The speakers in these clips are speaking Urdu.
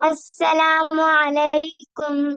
السلام علیکم۔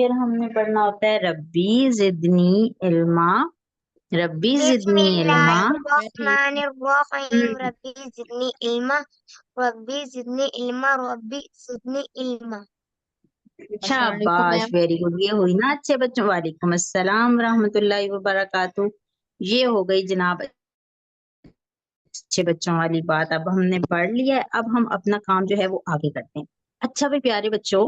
پھر ہم نے پڑھنا ہوتا ہے ربی زدنی علما، ربی بسم زدنی اللہ علما. الرحمن الرحیم ربی زدنی علما ربی زدنی علما ربی زدنی علما. شاباش، ویری گڈ. یہ ہوئی نا اچھے بچوں. وعلیکم السلام ورحمۃ اللہ وبرکاتہ. یہ ہو گئی جناب اچھے بچوں والی بات. اب ہم نے پڑھ لیا ہے، اب ہم اپنا کام جو ہے وہ آگے کرتے ہیں. اچھا بھائی پیارے بچوں،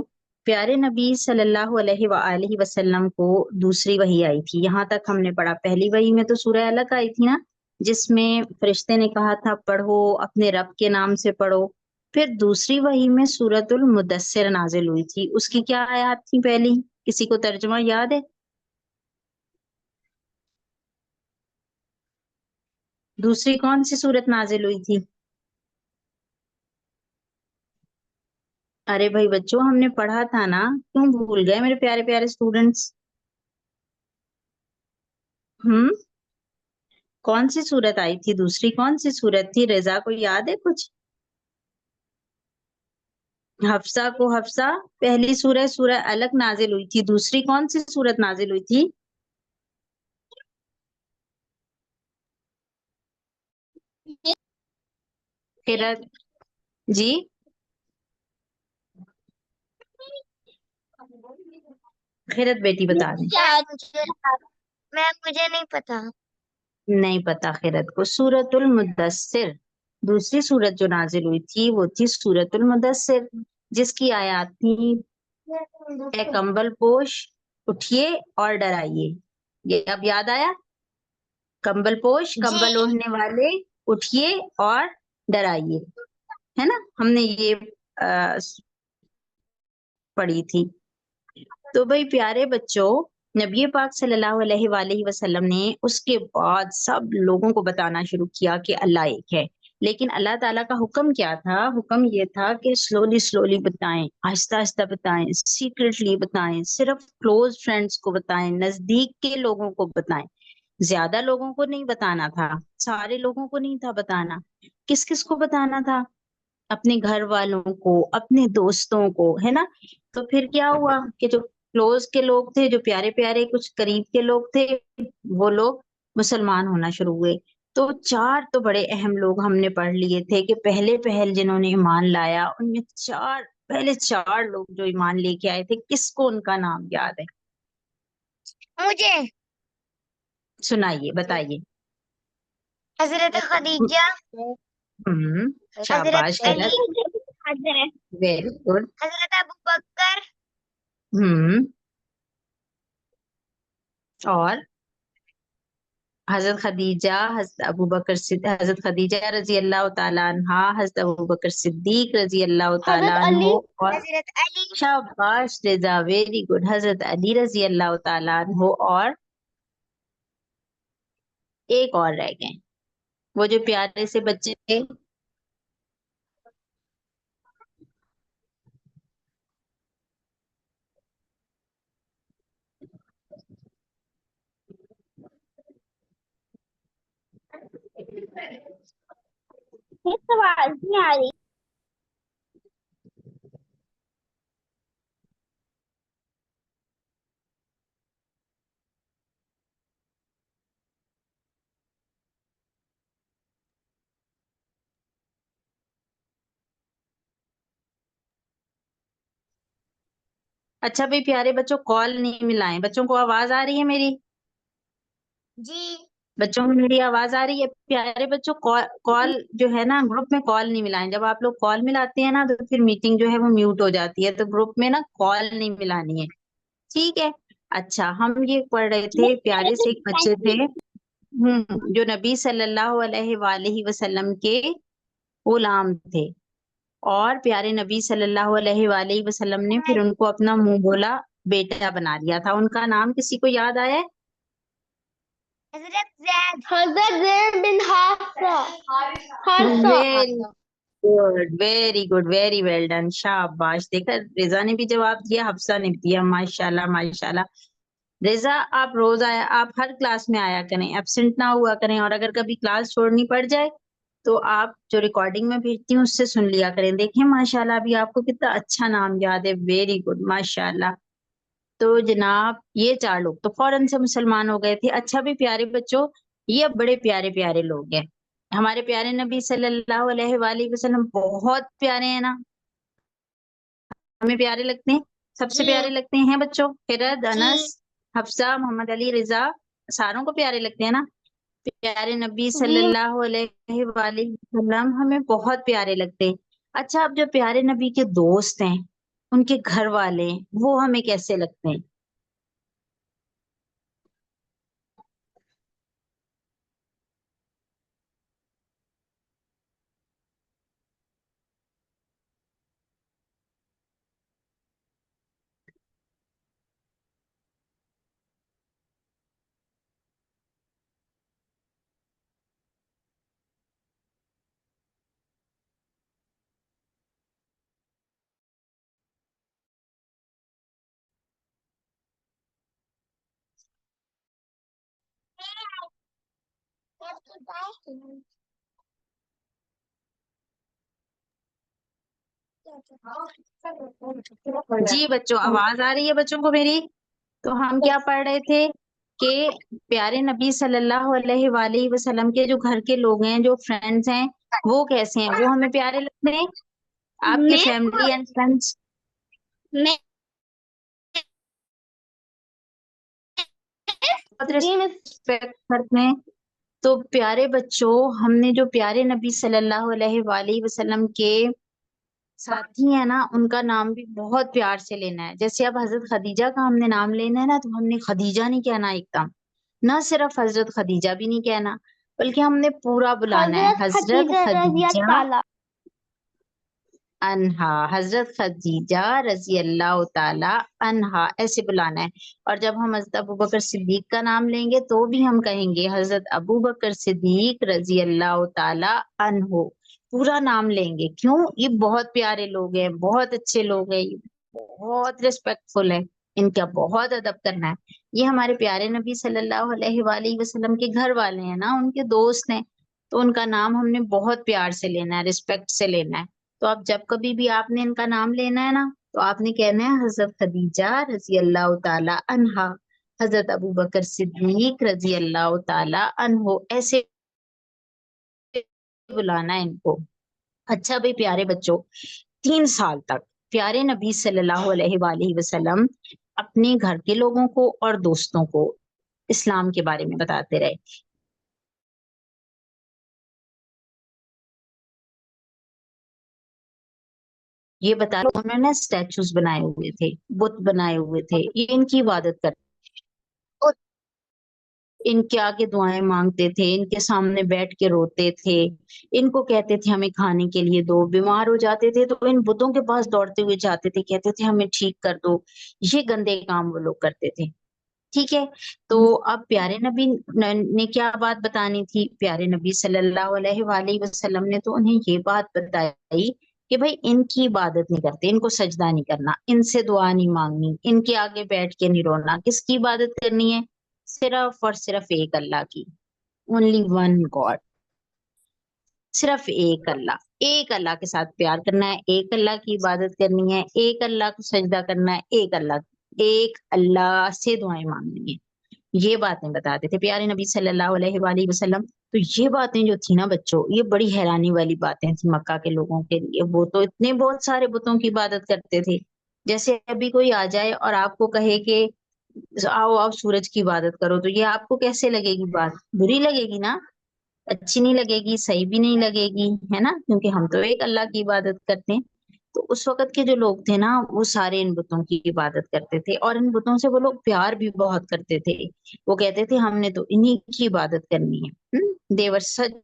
پیارے نبی صلی اللہ علیہ وآلہ وسلم کو دوسری وحی آئی تھی. یہاں تک ہم نے پڑھا. پہلی وحی میں تو سورہ الگ آئی تھی نا، جس میں فرشتے نے کہا تھا پڑھو، اپنے رب کے نام سے پڑھو. پھر دوسری وحی میں سورۃ المدثر نازل ہوئی تھی. اس کی کیا آیات تھی پہلی؟ کسی کو ترجمہ یاد ہے؟ دوسری کون سی سورت نازل ہوئی تھی؟ ارے بھائی بچوں، ہم نے پڑھا تھا نا، کیوں بھول گئے میرے پیارے پیارے اسٹوڈنٹس؟ کون سی سورت آئی تھی دوسری؟ کون سی سورت تھی؟ رضا کو یاد ہے کچھ؟ حفصہ کو حفصہ پہلی سورہ الگ نازل ہوئی تھی. دوسری کون سی سورت نازل ہوئی تھی؟ خیرت جی، خیرت بیٹی بتا دیں. مجھے نہیں پتا. نہیں پتا خیرت کو. سورۃ المدثر دوسری سورت جو نازل ہوئی تھی وہ تھی سورۃ المدثر، جس کی آیات تھی اے کمبل پوش اٹھیے اور ڈرائیے. یہ اب یاد آیا؟ کمبل پوش، کمبل اوڑھنے والے، اٹھیے اور ڈرائیے، ہے نا. ہم نے یہ پڑھی تھی. تو بھائی پیارے بچوں، نبی پاک صلی اللہ علیہ وآلہ وسلم نے اس کے بعد سب لوگوں کو بتانا شروع کیا کہ اللہ ایک ہے. لیکن اللہ تعالیٰ کا حکم کیا تھا؟ حکم یہ تھا کہ سلولی بتائیں، آہستہ آہستہ بتائیں، سیکریٹلی بتائیں، صرف کلوز فرینڈز کو بتائیں، نزدیک کے لوگوں کو بتائیں. زیادہ لوگوں کو نہیں بتانا تھا، سارے لوگوں کو نہیں تھا بتانا. کس کس کو بتانا تھا؟ اپنے گھر والوں کو، اپنے دوستوں کو، ہے نا. تو پھر کیا ہوا کہ جو کلوز کے لوگ تھے، جو پیارے پیارے کچھ قریب کے لوگ تھے، وہ لوگ مسلمان ہونا شروع ہوئے. تو چار تو بڑے اہم لوگ ہم نے پڑھ لیے تھے کہ پہلے جنہوں نے ایمان لایا، ان میں پہلے چار لوگ جو ایمان لے کے آئے تھے. کس کو ان کا نام یاد ہے؟ مجھے سنائیے، بتائیے. حضرت خدیجہ، شاباش، حضرت علی، ویری گڈ. حضرت ابو بکر، اور حضرت خدیجہ، حضرت ابو بکر حضرت خدیجہ رضی اللہ تعالیٰ عنہا، حضرت ابو بکر صدیق رضی اللہ تعالیٰ عنہ، اور حضرت علی، شاباش رضا، ویری گڈ، حضرت علی رضی اللہ تعالیٰ عنہ. اور ایک اور رہ گئے، وہ جو پیارے سے بچے تھے. آواز نہیں آ رہی. اچھا بھائی پیارے بچوں، کال نہیں ملائیں. بچوں کو آواز آ رہی ہے میری؟ جی بچوں کو میری آواز آ رہی ہے؟ پیارے بچوں، کال جو ہے نا، گروپ میں کال نہیں ملائیں. جب آپ لوگ کال ملاتے ہیں نا تو پھر میٹنگ جو ہے وہ میوٹ ہو جاتی ہے. تو گروپ میں نا کال نہیں ملانی ہے، ٹھیک ہے؟ اچھا، ہم یہ پڑھ رہے تھے، پیارے سے ایک بچے تھے جو نبی صلی اللہ علیہ وآلہ وسلم کے غلام تھے، اور پیارے نبی صلی اللہ علیہ وآلہ وسلم نے پھر ان کو اپنا منہ بولا بیٹا بنا لیا تھا. ان کا نام کسی کو یاد آیا ہے؟ حضرت زید بن very good, very well done. شاباش. دیکھا، رضا نے بھی جواب دیا، حفصہ نے بھی دیا. ماشاء اللہ ماشاء اللہ. رضا، آپ روز آیا، آپ ہر کلاس میں آیا کریں، ایبسنٹ نہ ہوا کریں. اور اگر کبھی کلاس چھوڑنی پڑ جائے تو آپ جو ریکارڈنگ میں بھیجتی ہوں اس سے سن لیا کریں. دیکھیں ماشاء اللہ ابھی آپ کو کتنا اچھا نام یاد ہے. ویری گڈ، ماشاء اللہ. تو جناب یہ 4 لوگ تو فوراً سے مسلمان ہو گئے تھے. اچھا بھی پیارے بچوں، یہ بڑے پیارے پیارے لوگ ہیں. ہمارے پیارے نبی صلی اللہ علیہ وآلہ وسلم بہت پیارے ہیں نا، ہمیں پیارے لگتے ہیں، سب سے جی پیارے لگتے ہیں بچوں. فرد، جی انس، حفصہ، محمد علی، رضا، ساروں کو پیارے لگتے ہیں نا. پیارے نبی صلی جی اللہ علیہ وآلہ وسلم ہمیں بہت پیارے لگتے ہیں. اچھا، اب جو پیارے نبی کے دوست ہیں، ان کے گھر والے ہیں، وہ ہمیں کیسے لگتے ہیں؟ جی بچوں، آواز آ رہی ہے بچوں کو میری؟ تو ہم کیا پڑھ رہے تھے کہ پیارے نبی صلی اللہ علیہ وآلہ وسلم کے جو گھر کے لوگ ہیں، جو فرینڈز ہیں، وہ کیسے ہیں؟ وہ ہمیں پیارے لگتے ہیں. آپ کے میں فیملی اینڈ فرینڈس میں بہت جی میں ریسپیکٹ کرتے ہیں. تو پیارے بچوں، ہم نے جو پیارے نبی صلی اللہ علیہ وآلہ وسلم کے ساتھی ہیں نا، ان کا نام بھی بہت پیار سے لینا ہے. جیسے اب حضرت خدیجہ کا ہم نے نام لینا ہے نا، تو ہم نے خدیجہ نہیں کہنا ایک دم، نہ صرف حضرت خدیجہ بھی نہیں کہنا، بلکہ ہم نے پورا بلانا ہے حضرت حضرت خدیجہ رضی اللہ خدیجہ تعالیٰ انہا، حضرت خدیجہ رضی اللہ تعالی عنہا، ایسے بلانا ہے. اور جب ہم حضرت ابوبکر صدیق کا نام لیں گے تو بھی ہم کہیں گے حضرت ابوبکر صدیق رضی اللہ تعالی عنہ، پورا نام لیں گے. کیوں؟ یہ بہت پیارے لوگ ہیں، بہت اچھے لوگ ہیں، یہ بہت ریسپیکٹ فل ہے، ان کا بہت ادب کرنا ہے. یہ ہمارے پیارے نبی صلی اللہ علیہ وآلہ وسلم کے گھر والے ہیں نا، ان کے دوست ہیں، تو ان کا نام ہم نے بہت پیار سے لینا ہے، ریسپیکٹ سے لینا ہے. تو اب جب کبھی بھی آپ نے ان کا نام لینا ہے نا، تو آپ نے کہنا ہے حضرت خدیجہ رضی اللہ تعالی عنہا، حضرت ابوبکر صدیق رضی اللہ تعالی عنہ، ایسے بلانا ہے ان کو. اچھا بھائی پیارے بچوں، 3 سال تک پیارے نبی صلی اللہ علیہ وآلہ وسلم اپنے گھر کے لوگوں کو اور دوستوں کو اسلام کے بارے میں بتاتے رہے. یہ بتا انہوں نے اسٹیچوز بنائے ہوئے تھے، بت بنائے ہوئے تھے، یہ ان کی عبادت کرتے، ان کے آگے دعائیں مانگتے تھے، ان کے سامنے بیٹھ کے روتے تھے، ان کو کہتے تھے ہمیں کھانے کے لیے دو. بیمار ہو جاتے تھے تو ان بتوں کے پاس دوڑتے ہوئے جاتے تھے، کہتے تھے ہمیں ٹھیک کر دو. یہ گندے کام وہ لوگ کرتے تھے. ٹھیک ہے، تو اب پیارے نبی نے کیا بات بتانی تھی؟ پیارے نبی صلی اللہ علیہ وآلہ وسلم نے تو انہیں یہ بات بتائی کہ بھائی ان کی عبادت نہیں کرتے، ان کو سجدہ نہیں کرنا، ان سے دعا نہیں مانگنی، ان کے آگے بیٹھ کے نہیں رونا. کس کی عبادت کرنی ہے؟ صرف اور صرف ایک اللہ کی. اونلی ون گاڈ، صرف ایک اللہ. ایک اللہ کے ساتھ پیار کرنا ہے، ایک اللہ کی عبادت کرنی ہے، ایک اللہ کو سجدہ کرنا ہے، ایک اللہ سے دعائیں مانگنی ہے. یہ باتیں بتاتے تھے پیارے نبی صلی اللہ علیہ وآلہ وسلم. تو یہ باتیں جو تھی نا بچوں، یہ بڑی حیرانی والی باتیں تھی مکہ کے لوگوں کے لیے. وہ تو اتنے بہت سارے بتوں کی عبادت کرتے تھے. جیسے ابھی کوئی آ جائے اور آپ کو کہے کہ آؤ آؤ سورج کی عبادت کرو، تو یہ آپ کو کیسے لگے گی؟ بات بری لگے گی نا، اچھی نہیں لگے گی، صحیح بھی نہیں لگے گی، ہے نا؟ کیونکہ ہم تو ایک اللہ کی عبادت کرتے ہیں. تو اس وقت کے جو لوگ تھے نا، وہ سارے ان بتوں کی عبادت کرتے تھے، اور ان بتوں سے وہ لوگ پیار بھی بہت کرتے تھے. وہ کہتے تھے ہم نے تو انہی کی عبادت کرنی ہے. They were such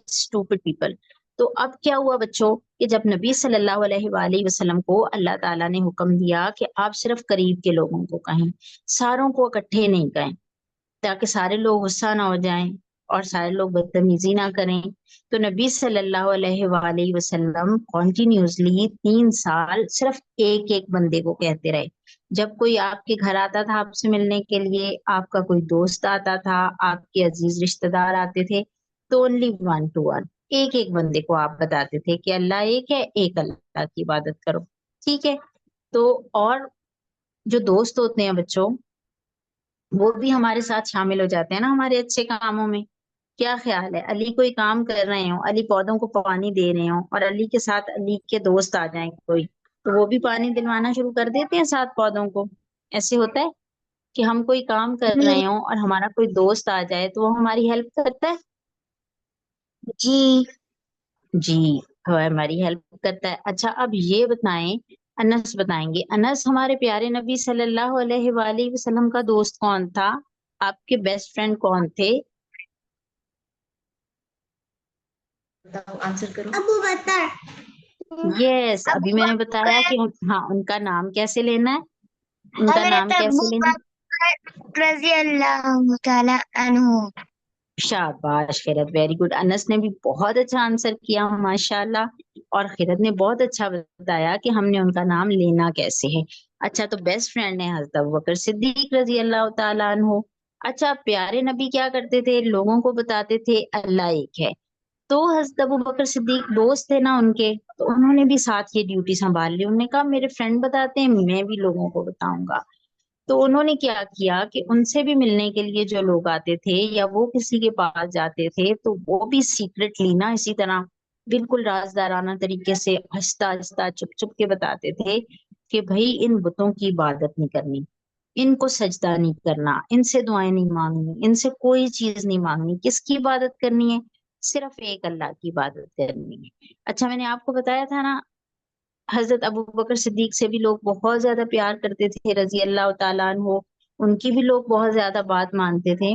stupid people. تو اب کیا ہوا بچوں کہ جب نبی صلی اللہ علیہ وآلہ وسلم کو اللہ تعالیٰ نے حکم دیا کہ آپ صرف قریب کے لوگوں کو کہیں، ساروں کو اکٹھے نہیں کہیں، تاکہ سارے لوگ غصہ نہ ہو جائیں اور سارے لوگ بدتمیزی نہ کریں، تو نبی صلی اللہ علیہ وآلہ وسلم کنٹینیوسلی 3 سال صرف ایک ایک بندے کو کہتے رہے. جب کوئی آپ کے گھر آتا تھا آپ سے ملنے کے لیے، آپ کا کوئی دوست آتا تھا، آپ کے عزیز رشتہ دار آتے تھے، تو اونلی 1 to 1 ایک ایک بندے کو آپ بتاتے تھے کہ اللہ ایک ہے، ایک اللہ کی عبادت کرو. ٹھیک ہے، تو اور جو دوست ہوتے ہیں بچوں وہ بھی ہمارے ساتھ شامل ہو جاتے ہیں نا ہمارے اچھے کاموں میں. کیا خیال ہے علی کوئی کام کر رہے ہوں, علی پودوں کو پانی دے رہے ہوں اور علی کے ساتھ علی کے دوست آ جائیں کوئی, تو وہ بھی پانی دلوانا شروع کر دیتے ہیں ساتھ پودوں کو. ایسے ہوتا ہے کہ ہم کوئی کام کر رہے ہوں اور ہمارا کوئی دوست آ جائے تو وہ ہماری ہیلپ کرتا ہے. جی جی وہ ہماری ہیلپ کرتا ہے. اچھا اب یہ بتائیں, انس بتائیں گے, انس ہمارے پیارے نبی صلی اللہ علیہ وآلہ وسلم کا دوست کون تھا؟ آپ کے بیسٹ فرینڈ کون تھے؟ بتاؤ, آنسر کرو. ابو بکر. یس ابو ابھی میں نے بتایا بکر کہ ہاں ان کا نام کیسے لینا ہے, ان کا حضرت نام ابو کیسے لینا ہے؟ بکر رضی اللہ تعالی عنہ. شاباش خیرت, ویری گڈ. انس نے بھی بہت اچھا آنسر کیا ماشاء اللہ, اور خیرت نے بہت اچھا بتایا کہ ہم نے ان کا نام لینا کیسے ہے. اچھا تو بیسٹ فرینڈ ہے حضرت ابوبکر صدیق رضی اللہ تعالیٰ عنہ. اچھا پیارے نبی کیا کرتے تھے, لوگوں کو بتاتے تھے اللہ ایک ہے. تو حضرت ابوبکر صدیق دوست تھے نا ان کے, تو انہوں نے بھی ساتھ یہ ڈیوٹی سنبھال لی. انہوں نے کہا میرے فرینڈ بتاتے ہیں میں بھی لوگوں کو بتاؤں گا. تو انہوں نے کیا کیا کہ ان سے بھی ملنے کے لیے جو لوگ آتے تھے یا وہ کسی کے پاس جاتے تھے تو وہ بھی سیکرٹلی نا اسی طرح بالکل رازدارانہ طریقے سے آہستہ آہستہ چپ چپ کے بتاتے تھے کہ بھائی ان بتوں کی عبادت نہیں کرنی, ان کو سجدہ نہیں کرنا, ان سے دعائیں نہیں مانگنی, ان سے کوئی چیز نہیں مانگنی. کس کی عبادت کرنی ہے؟ صرف ایک اللہ کی عبادت کرنی ہے. اچھا میں نے آپ کو بتایا تھا نا حضرت ابوبکر صدیق سے بھی لوگ بہت زیادہ پیار کرتے تھے رضی اللہ تعالیٰ عنہ, ان کی بھی لوگ بہت زیادہ بات مانتے تھے.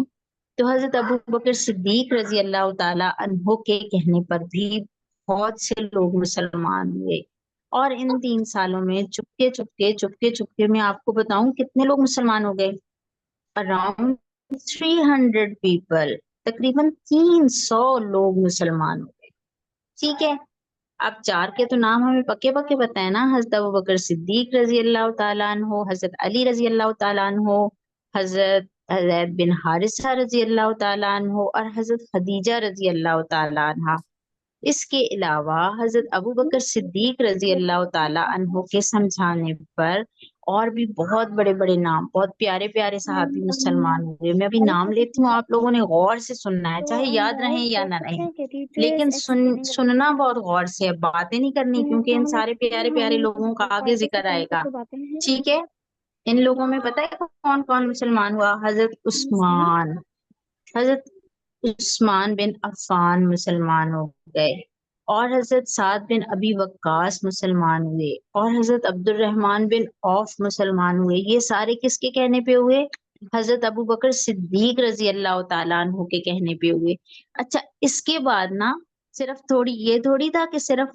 تو حضرت ابوبکر صدیق رضی اللہ تعالیٰ عنہ کے کہنے پر بھی بہت سے لوگ مسلمان ہوئے. اور ان 3 سالوں میں چپکے چپکے چپکے چپکے میں آپ کو بتاؤں کتنے لوگ مسلمان ہو گئے, اراؤنڈ 300 پیپل, تقریباً 300 لوگ مسلمان ہو گئے. ٹھیک ہے, اب 4 کے تو نام ہمیں پکے پکے پتہ ہے نا, حضرت ابوبکر صدیق رضی اللہ تعالیٰ عنہ, حضرت علی رضی اللہ تعالیٰ عنہ, حضرت زید بن حارثہ رضی اللہ تعالیٰ عنہ اور حضرت خدیجہ رضی اللہ تعالیٰ عنہ. اس کے علاوہ حضرت ابوبکر صدیق رضی اللہ تعالیٰ عنہ کے سمجھانے پر اور بھی بہت بڑے بڑے نام, بہت پیارے پیارے صحابی مسلمان ہوئے. میں ابھی نام لیتی ہوں, آپ لوگوں نے غور سے سننا ہے, چاہے یاد رہیں یا نہ رہیں, لیکن سننا بہت غور سے ہے, باتیں نہیں کرنی کیونکہ ان سارے پیارے پیارے لوگوں کا آگے ذکر آئے گا. ٹھیک ہے, ان لوگوں میں پتہ ہے کون کون مسلمان ہوا؟ حضرت عثمان, حضرت عثمان بن عفان مسلمان ہو گئے, اور حضرت سعد بن ابی وقاص مسلمان ہوئے, اور حضرت عبد الرحمن بن عوف مسلمان ہوئے. یہ سارے کس کے کہنے پہ ہوئے؟ حضرت ابوبکر صدیق رضی اللہ تعالیٰ عنہ کے کہنے پہ ہوئے. اچھا اس کے بعد نا صرف یہ تھوڑی تھا کہ صرف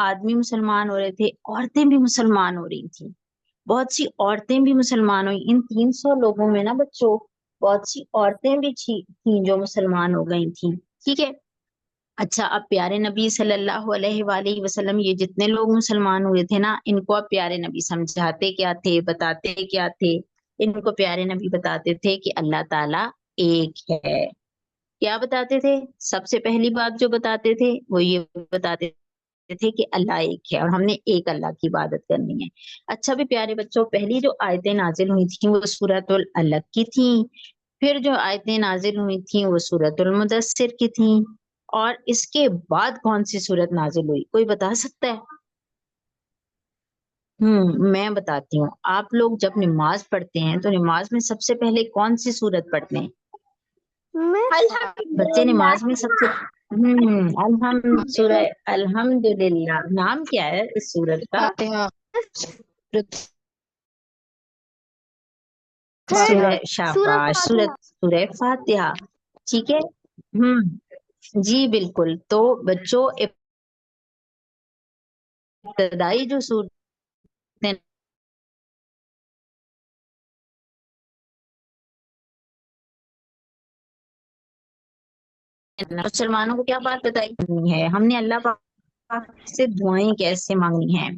آدمی مسلمان ہو رہے تھے, عورتیں بھی مسلمان ہو رہی تھیں, بہت سی عورتیں بھی مسلمان ہوئی. ان 300 لوگوں میں نا بچوں بہت سی عورتیں بھی تھیں جو مسلمان ہو گئی تھیں. ٹھیک ہے, اچھا اب پیارے نبی صلی اللہ علیہ وآلہ وسلم یہ جتنے لوگ مسلمان ہوئے تھے نا, ان کو اب پیارے نبی سمجھاتے کیا تھے, بتاتے کیا تھے؟ ان کو پیارے نبی بتاتے تھے کہ اللہ تعالیٰ ایک ہے. کیا بتاتے تھے؟ سب سے پہلی بات جو بتاتے تھے وہ یہ بتاتے تھے کہ اللہ ایک ہے اور ہم نے ایک اللہ کی عبادت کرنی ہے. اچھا بھی پیارے بچوں, پہلی جو آیتیں نازل ہوئی تھیں وہ سورۃ العلق کی تھیں, پھر جو آیتیں نازل ہوئی تھیں وہ سورۃ المدثر کی تھیں, اور اس کے بعد کون سی سورت نازل ہوئی کوئی بتا سکتا ہے؟ میں بتاتی ہوں. آپ لوگ جب نماز پڑھتے ہیں تو نماز میں سب سے پہلے کون سی سورت پڑھتے ہیں؟ بچے نماز میں سب سے سورہ الحمدللہ. نام کیا ہے اس سورت کا؟ فاتحہ. سورہ شاباش, سورہ فاتحہ. ٹھیک ہے, جی بالکل. تو بچوں ابتدائی جو سورت مسلمانوں کو کیا بات بتائی ہے, ہم نے اللہ پاک سے دعائیں کیسے مانگنی ہیں.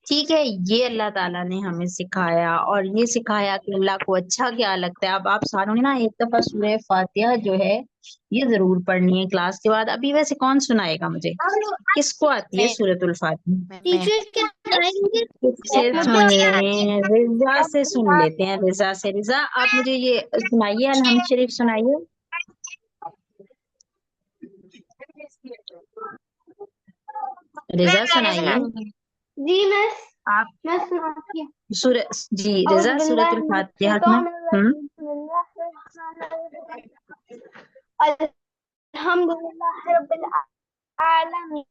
ٹھیک ہے، یہ اللہ تعالیٰ نے ہمیں سکھایا، اور یہ سکھایا کہ اللہ کو اچھا کیا لگتا ہے۔ اب آپ ساروں نے نا ایک دفعہ سورہ فاتحہ جو ہے یہ ضرور پڑھنی ہے کلاس کے بعد۔ ابھی ویسے کون سنائے گا مجھے؟ کس کو آتی ہے سورۃ الفاتحہ؟ ٹیچر کیا آئیں گے؟ کس سے مجھے سن بھی لیں؟ آتی ہے۔ رضا سے سن لیتے ہیں، رضا سے۔ رضا آپ مجھے یہ سنائیے، الحمد شریف سنائیے۔ رضا سنائیے جی مس، آپ میں سناتی ہوں۔ سورہ، جی اعوذ رضا سورۃ باللہ من الفاتحہ میں۔ الشیطان الرجیم، بسم اللہ الرحمن الرحیم، الحمد للہ رب العالمین،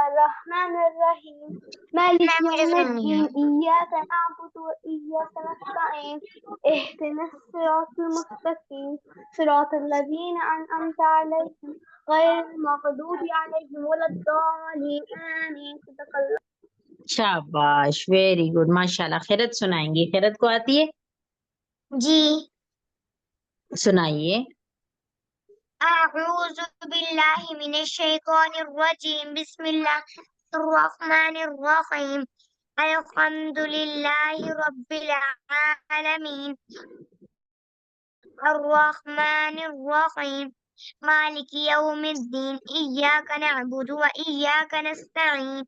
الرحمن الرحیم، مالک یوم الدین، ایاک نعبد و ایاک نستعین، اہدنا الصراط المستقیم، صراط الذین انعمت علیہم غیر المغضوب علیہم ولا الضالین، آمین۔ صدق اللہ۔ شاباش، ویری گڈ، ماشاء اللہ۔ خیرت سنائیں گی؟ خیرت کو آتی ہے؟ جی۔ سنائیے۔ أعوذ بالله من الشيطان الرجيم، بسم الله الرحمن الرحيم، الحمد لله رب العالمين، الرحمن الرحيم، مالك يوم الدين، إياك نعبد وإياك نستعين،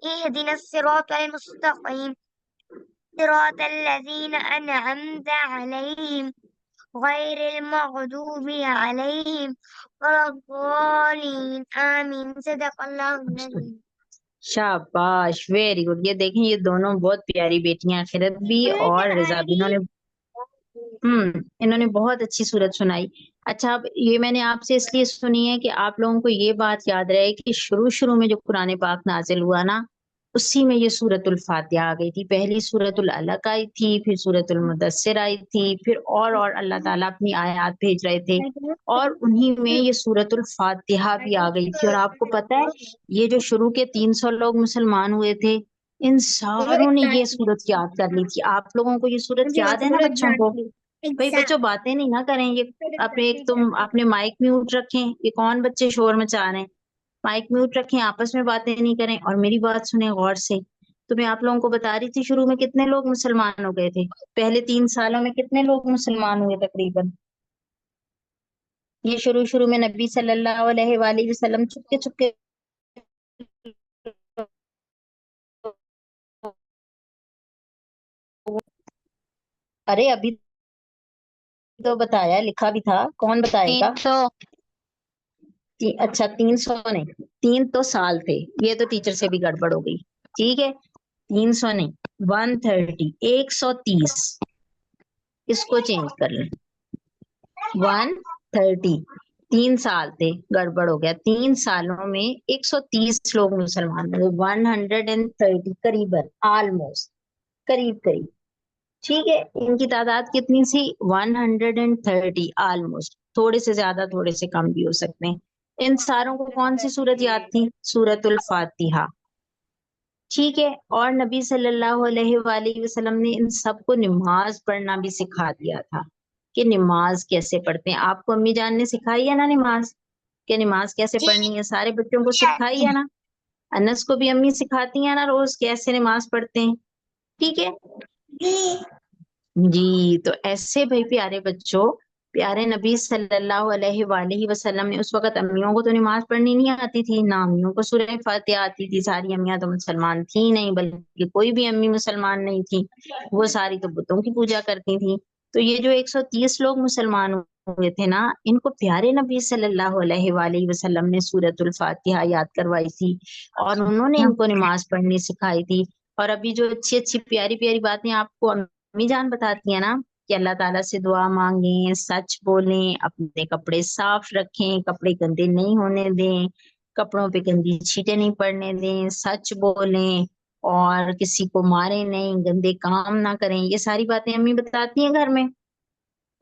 اهدنا الصراط المستقيم، صراط الذين أنعمت عليهم غیر المغضوب علیہم ولا الضالین، آمین۔ صدق اللہ العظیم۔ شاباش، ویری گڈ۔ یہ دیکھیں، یہ دونوں بہت پیاری بیٹیاں، خیرت بھی اور رضا بھی، انہوں نے بہت اچھی صورت سنائی۔ اچھا، اب یہ میں نے آپ سے اس لیے سنی ہے کہ آپ لوگوں کو یہ بات یاد رہے کہ شروع میں جو قرآن پاک نازل ہوا نا، اسی میں یہ سورۃ الفاتحہ آ گئی تھی۔ پہلی سورۃ العلق آئی تھی، پھر سورۃ المدثر آئی تھی، پھر اور اللہ تعالیٰ اپنی آیات بھیج رہے تھے، اور انہی میں یہ سورۃ الفاتحہ بھی آ گئی تھی۔ اور آپ کو پتہ ہے یہ جو شروع کے 300 لوگ مسلمان ہوئے تھے، ان ساروں نے یہ سورت یاد کر لی تھی۔ آپ لوگوں کو یہ سورت یاد ہے نا بچوں کو؟ بھئی بچوں باتیں نہیں نہ کریں، یہ اپنے اپنے مائک میوٹ رکھیں۔ یہ کون بچے شور مچا رہے ہیں؟ مائک میوٹ رکھیں، آپس میں باتیں نہیں کریں، اور میری بات سنیں غور سے۔ تو میں آپ لوگوں کو بتا رہی تھی شروع میں کتنے لوگ مسلمان ہو گئے تھے، پہلے 3 سالوں میں کتنے لوگ مسلمان ہوئے تقریباً؟ یہ شروع میں نبی صلی اللہ علیہ وآلہ وسلم چپکے ارے ابھی تو بتایا، لکھا بھی تھا، کون بتائے گا؟ 300۔ اچھا 300 نہیں، 3 تو سال تھے، یہ تو ٹیچر سے بھی گڑبڑ ہو گئی۔ ٹھیک ہے، 300 نہیں، 130، 130، اس کو چینج کر لیں، 130، 3 سال تھے، گڑبڑ ہو گیا۔ 3 سالوں میں 130 لوگ مسلمان ہوئے، 130 قریباً، آلموسٹ، قریب۔ ٹھیک ہے، ان کی تعداد کتنی سی؟ 130 آلموسٹ، تھوڑے سے زیادہ تھوڑے سے کم بھی ہو سکتے ہیں۔ ان ساروں کو کون سی سورت یاد تھی؟ سورت الفاتحہ۔ ٹھیک ہے، اور نبی صلی اللہ علیہ وآلہ وسلم نے ان سب کو نماز پڑھنا بھی سکھا دیا تھا کہ نماز کیسے پڑھتے ہیں۔ آپ کو امی جان نے سکھائی ہے نا نماز، کہ نماز کیسے پڑھنی ہے؟ سارے بچوں کو سکھائی ہے نا؟ انس کو بھی امی سکھاتی ہیں نا روز کیسے نماز پڑھتے ہیں؟ ٹھیک ہے جی، تو ایسے بھائی پیارے بچوں، پیارے نبی صلی اللہ علیہ وآلہ وسلم نے اس وقت امیوں کو تو نماز پڑھنی نہیں آتی تھی، نہ امیوں کو سورہ فاتحہ آتی تھی۔ ساری امیاں تو مسلمان تھی نہیں، بلکہ کوئی بھی امی مسلمان نہیں تھی، وہ ساری تو بتوں کی پوجا کرتی تھی۔ تو یہ جو 130 لوگ مسلمان ہوئے تھے نا، ان کو پیارے نبی صلی اللہ علیہ وآلہ وسلم نے سورۃ الفاتحہ یاد کروائی تھی، اور انہوں نے ان کو نماز پڑھنی سکھائی تھی۔ اور ابھی جو اچھی اچھی پیاری پیاری باتیں آپ کو امی جان بتاتی ہیں نا، کہ اللہ تعالیٰ سے دعا مانگیں، سچ بولیں، اپنے کپڑے صاف رکھیں، کپڑے گندے نہیں ہونے دیں، کپڑوں پہ گندی چھینٹیں نہیں پڑنے دیں، سچ بولیں، اور کسی کو ماریں نہیں، گندے کام نہ کریں، یہ ساری باتیں امی بتاتی ہیں گھر میں،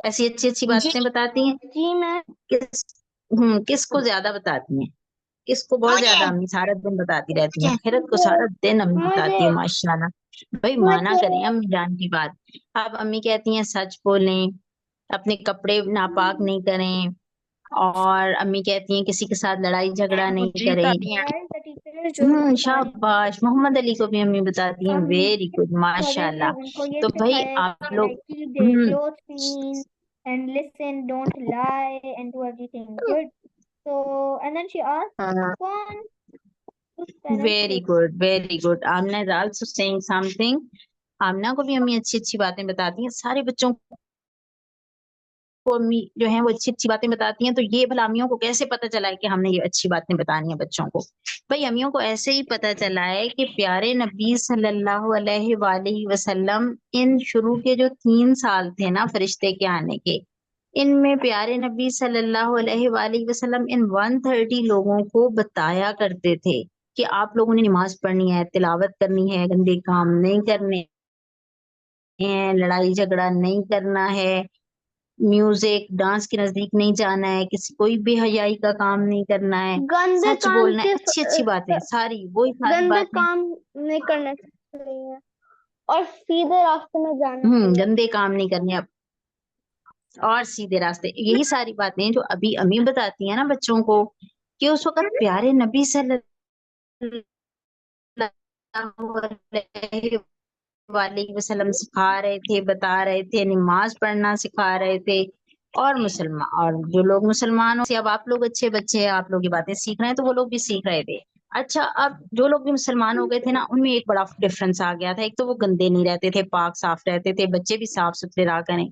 ایسی اچھی اچھی باتیں بتاتی ہیں۔ جی میں کس کو زیادہ بتاتی ہیں؟ کس کو بہت زیادہ امی سارا دن بتاتی رہتی ہیں؟ خیرت کو سارا دن امی بتاتی ہے، ماشاء اللہ۔ بھائی مانا کریں امی جان کی بات۔ اب امی کہتی ہیں سچ بولیں، اپنے کپڑے ناپاک نہیں کریں، اور امی کہتی ہیں کسی کے ساتھ لڑائی جھگڑا نہیں جی کرے. بتاتی ہیں. Why is the teacher جو ہمیں بتا رہی شاباش. محمد علی کو بھی امی بتاتی ہیں. ہم ویری گڈ ماشاء بڑے نے اللہ. ان کو یہ تو بھائی سکھایا ہے آپ کہ لوگ like keep their close clean and listen, don't lie and do everything good. So and then she asked کون اس parents ویری کو good very good. Amna is also seeing something. Amna کو بھی امی اچھی اچھی باتیں بتاتی ہیں. سارے بچوں کو امی جو ہیں وہ اچھی اچھی باتیں بتاتی ہیں. تو یہ بھلا امیوں کو کیسے پتہ چلا ہے کہ ہم نے یہ اچھی باتیں بتانی ہیں بچوں کو؟ بھائی امیوں کو ایسے ہی پتہ چلا ہے کہ پیارے نبی صلی اللہ علیہ وآلہ وسلم ان شروع کے جو 3 سال تھے نا فرشتے کے آنے کے، ان میں پیارے نبی صلی اللہ علیہ وآلہ وسلم ان 130 لوگوں کو بتایا کرتے تھے کہ آپ لوگوں نے نماز پڑھنی ہے، تلاوت کرنی ہے، گندے کام نہیں کرنے ہیں، لڑائی جھگڑا نہیں کرنا ہے، میوزک ڈانس کے نزدیک نہیں جانا ہے، کسی کوئی بے حیائی کا کام نہیں کرنا ہے، گندے سچ کام بولنا ہے، اچھی اچھی باتیں ساری وہی ساری گندے باتیں. کام نہیں کرنا چاہیے اور سیدھے راستے میں جانا چاہیے. گندے کام نہیں کرنے اب اور سیدھے راستے. یہی ساری باتیں جو ابھی امی بتاتی ہیں نا بچوں کو کہ اس وقت پیارے نبی صلی اللہ علیہ وآلہ وسلم سکھا رہے تھے، بتا رہے تھے، نماز پڑھنا سکھا رہے تھے. اور مسلمان اور جو لوگ مسلمانوں سے اب آپ لوگ اچھے بچے ہیں، آپ لوگ یہ باتیں سیکھ رہے ہیں تو وہ لوگ بھی سیکھ رہے تھے. اچھا اب جو لوگ بھی مسلمان ہو گئے تھے نا ان میں ایک بڑا ڈفرنس آ گیا تھا. ایک تو وہ گندے نہیں رہتے تھے، پاک صاف رہتے تھے. بچے بھی صاف ستھرے رہا کریں،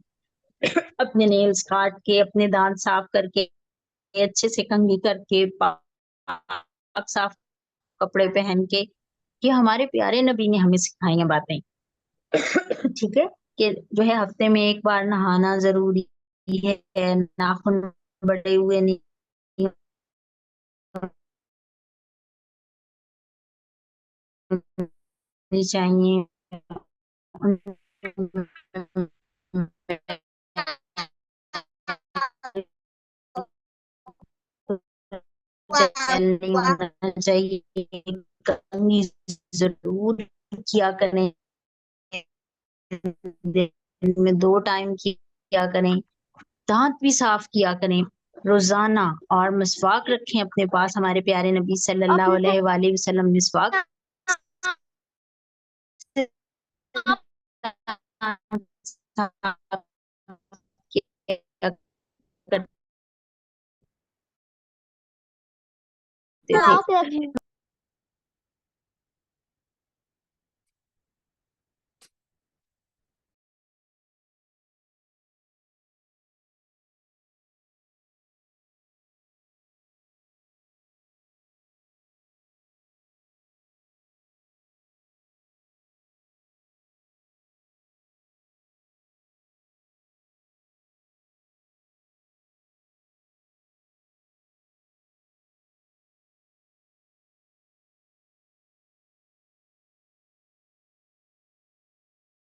اپنے نیلز کاٹ کے، اپنے دانت صاف کر کے، اچھے سے کنگھی کر کے، پاک صاف کپڑے پہن کے. یہ ہمارے پیارے نبی نے ہمیں سکھائی ہیں باتیں. ٹھیک ہے کہ جو ہے ہفتے میں ایک بار نہانا ضروری ہے، ناخن بڑے ہوئے نہیں چاہیے، جیل نہیں ہونا چاہیے، کنگھی ضرور کیا کریں، دن میں 2 ٹائم کیا کریں، دانت بھی صاف کیا کریں روزانہ، اور مسواک رکھیں اپنے پاس. ہمارے پیارے نبی صلی اللہ علیہ وآلہ وسلم مسواک